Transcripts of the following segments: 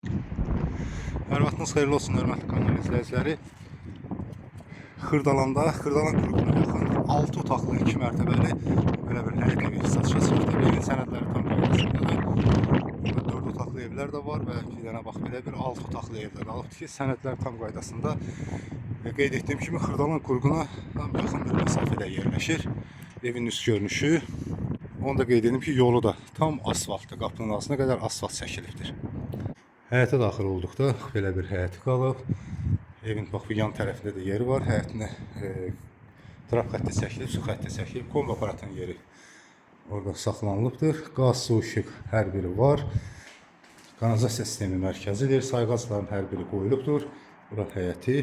Hər vaxtınız xeyirli olsun, hörmətli kanal izləyiciləri. Xırdalan qurğuna yaxın 6 otaqlı 2 mərtəbəli belə bir həyət evi satışa çıxdı. Evin sənədləri tam qaydasındadır. Burada 4 otaqlı evlər də var və bir dənə bax belə bir 6 otaqlı evlər qalıbdır ki, sənədlər tam qaydasında. Qeyd etdiyim kimi Xırdalan qurğuna tam yaxın bir məsafədə yerləşir. Evin üst görünüşü. Onu da qeyd edim ki, yolu da tam asfaltdır. Qapının ağzına qədər asfalt çəkilibdir. Həyətə daxil olduqda belə bir həyəti qalıb. Evin bax bu yan tərəfində də yeri var. Həyətinə trap xətti çəkilib, su xətti çəkilib. Kombi aparatının yeri orada saxlanılıbdır. Qaz, su, işıq hər biri var. Kanalizasiya sistemi mərkəzidir. Sayğacların hər biri qoyulubdur. Bura həyəti.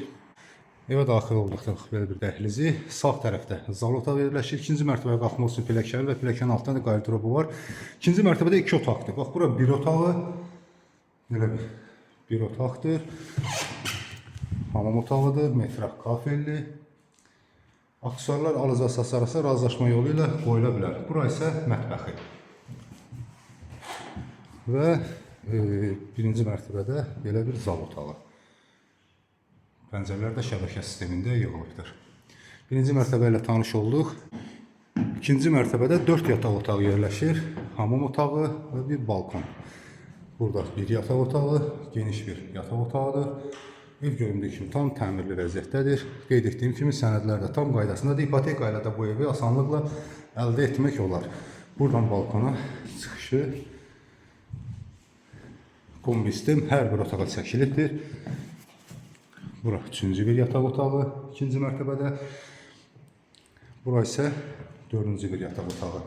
Evə daxil olduqda belə bir dəhlizi. Sağ tərəfdə zal otağı yerləşir. İkinci mərtəbəyə qalxmaq üçün pilləkəni və pilləkənin altında da qardırobu var. İkinci mərtəbədə 2 otaqdır. Bax bura bir otağı. Belə bir otaqdır. Hamam otağıdır. Metraq kafelli. Aksesuarlar alıcı-satış arası razılaşma yolu ilə qoyula bilər. Bura isə mətbəxi. Və birinci mərtəbədə belə bir zal otağı. Pəncərələr də şəbəkə sistemində yığılıbdır. Birinci mərtəbə ilə tanış olduq. İkinci mərtəbədə 4 yataq otağı yerləşir. Hamam otağı və bir balkon. Burada bir yataq otağı, geniş bir yataq otağıdır. Ev göründüyü kimi tam təmirli vəziyyətdədir. Qeyd etdiyim kimi sənədlər də tam qaydasındadır. İpoteka ilə də bu evi asanlıqla əldə etmək olar. Buradan balkona çıxışı kombi sistem hər bir otağa çəkilibdir. Bura üçüncü bir yataq otağı, ikinci mərtəbədə. Bura isə dördüncü bir yataq otağı.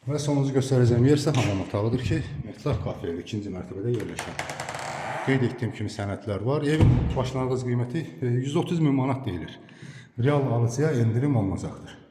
Və sonuncu göstərəcəyim yer isə hamam otağıdır ki, Metraq kafelli ikinci mərtəbədə yerləşir. Qeyd etdiyim kimi sənədlər var. Evin başlanğıc qiyməti 130 min manat deyilir. Real alıcıya endirim olunacaqdır.